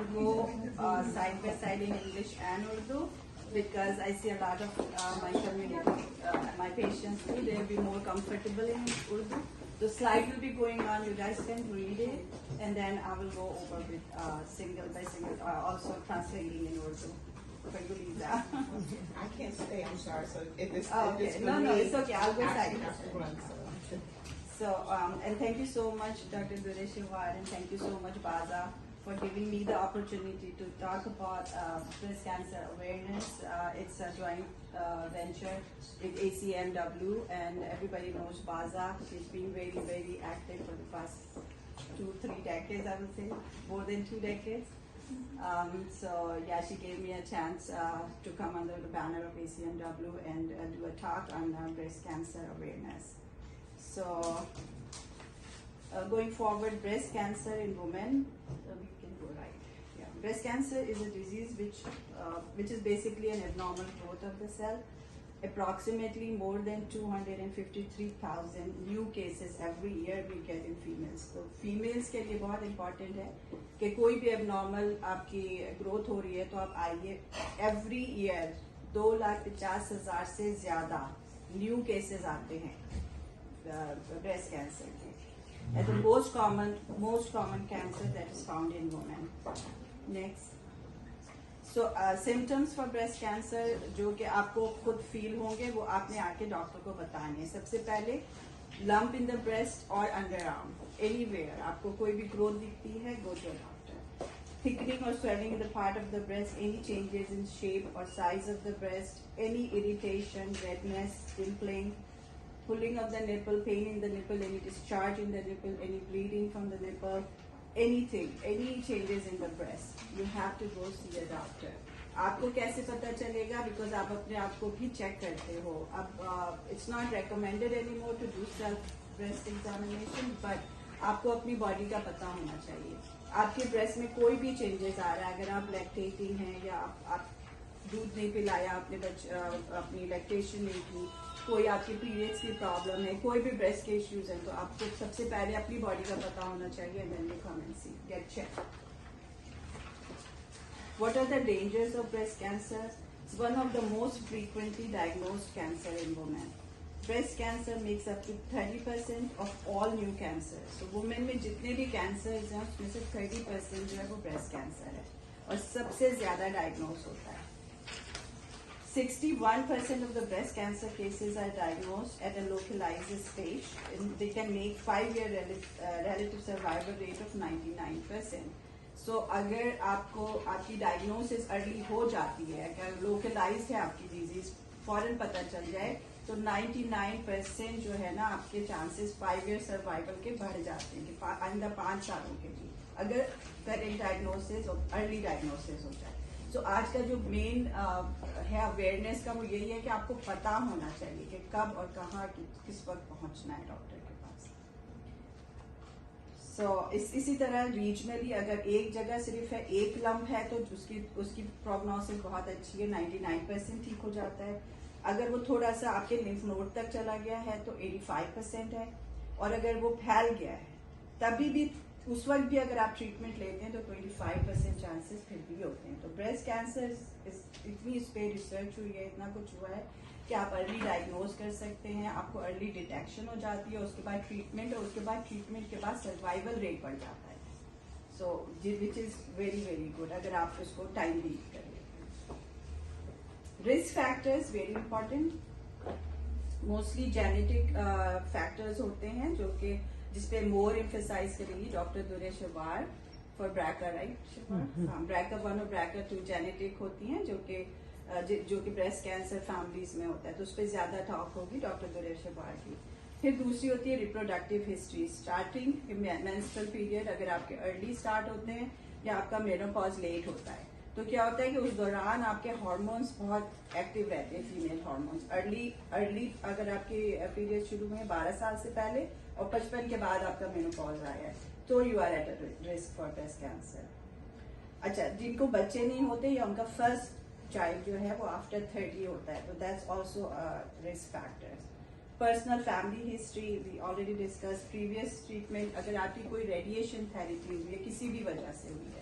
will go side by side in English and Urdu because I see a lot of my community, my patients too, they'll be more comfortable in Urdu. The slide will be going on, you guys can read it, and then I will go over with single by single, also translating in Urdu. For you, Lisa. I can't stay, I'm sorry, so if it's, Oh, if it's okay. for No, me, it's okay, I'll go I side. have to run, so. So, and thank you so much, Dr. Dureshwar, and thank you so much, Baza, for giving me the opportunity to talk about breast cancer awareness. It's a joint venture with ACMW, and everybody knows Baza. She's been very, very active for the past 2-3 decades, I would say, more than 2 decades. So yeah, she gave me a chance to come under the banner of ACMW and do a talk on breast cancer awareness. So going forward, breast cancer in women, we can go right. Yeah, breast cancer is a disease which is basically an abnormal growth of the cell. Approximately more than 253,000 new cases every year we get in females. तो females के लिए बहुत important है कि कोई भी abnormal आपकी growth हो रही है तो आप आइए. Every year 2,50,000 से ज़्यादा new cases आते हैं breast cancer के. And the most common cancer that is found in women. Next. So symptoms for breast cancer जो कि आपको खुद फील होंगे वो आपने आके डॉक्टर को बताने हैं. सबसे पहले lump in the breast or underarm, anywhere आपको कोई भी growth दिखती है, go to a doctor. Thickening or swelling in the part of the breast, any changes in shape or size of the breast, any irritation, redness, dimpling, pulling of the nipple, pain in the nipple, any discharge in the nipple, any bleeding from the nipple, anything, any changes in the breast, you have to go see a doctor. आपको कैसे पता चलेगा? Because आप अपने आप को भी check करते हो. अब it's not recommended anymore to do self breast examination, but आपको अपनी बॉडी का पता होना चाहिए. आपके ब्रेस्ट में कोई भी चेंजेस आ रहा है, अगर आप लैक्टेटिंग हैं या आप दूध नहीं पिलाया, अपनी लैक्टेशन नहीं की, कोई आपकी पीरियड्स की प्रॉब्लम है, कोई भी ब्रेस्ट के इश्यूज हैं, तो आपको सबसे पहले अपनी बॉडी का पता होना चाहिए. And then you come and see, get check. What are the dangers of breast cancer? It's one of the most frequently diagnosed cancer in women. Breast cancer makes up to 30% of all new cancers. So women में जितने भी cancers हैं उसमें से 30% जो है वो breast cancer है और सबसे ज़्यादा diagnose होता है. 61% of the breast cancer cases are diagnosed at a localized stage, and they can make 5-year relative survival rate of 99%. So अगर आपको आपकी diagnosis early हो जाती है, अगर localized है आपकी disease, फौरन पता चल जाए, तो 99% जो है ना आपके chances 5-year survival के बढ़ जाते हैं कि आइंदा 5 सालों के लिए, अगर correct diagnosis और early diagnosis हो जाए. So आज का जो मेन है अवेयरनेस का, वो यही है कि आपको पता होना चाहिए कि कब और कहाँ किस वक्त पहुंचना है डॉक्टर के पास. So इसी तरह रीजनली अगर एक जगह सिर्फ है, एक लंप है, तो उसकी प्रोग्नोसिस बहुत अच्छी है, 99% ठीक हो जाता है. अगर वो थोड़ा सा आपके लिम्फ नोड तक चला गया है तो 85% है, और अगर वो फैल गया है तभी भी उस वक्त भी अगर आप ट्रीटमेंट लेते हैं तो 25% चांसेस फिर भी होते हैं. तो ब्रेस्ट कैंसर इतनी इस पे रिसर्च हुई है, इतना कुछ हुआ है कि आप अर्ली डायग्नोज कर सकते हैं, आपको अर्ली डिटेक्शन हो जाती है, उसके बाद ट्रीटमेंट, और उसके बाद ट्रीटमेंट के बाद सर्वाइवल रेट बढ़ जाता है. So which is very very good अगर आप उसको टाइमली करें. Risk factors very important. Mostly genetic factors होते हैं जो कि जिसपे मोर एम्फेसाइज करेंगी doctor Dureshwar for BRCA, right? BRCA 1 और ब्रैका 2 जेनेटिक होती हैं जो कि ब्रेस्ट कैंसर फैमिलीज में होता है, तो उस पर ज्यादा टॉक होगी डॉक्टर दुरेशवार की. फिर दूसरी होती है reproductive history, starting menstrual period अगर आपके अर्ली स्टार्ट होते हैं या आपका मेनोपॉज लेट होता है, तो क्या होता है कि उस दौरान आपके हार्मोन्स बहुत एक्टिव रहते हैं, फीमेल हार्मोन्स. अर्ली अगर आपके पीरियड शुरू हुए 12 साल से पहले और 55 के बाद आपका मेनोपॉज आया है, तो you are at risk for breast cancer. अच्छा, जिनको बच्चे नहीं होते या उनका फर्स्ट चाइल्ड जो है वो आफ्टर 30 होता है, तो that's also risk factors. Personal family history, we already discuss. Previous treatment, अगर आपकी कोई रेडिएशन थेरेपी हुई है किसी भी वजह से हुई है,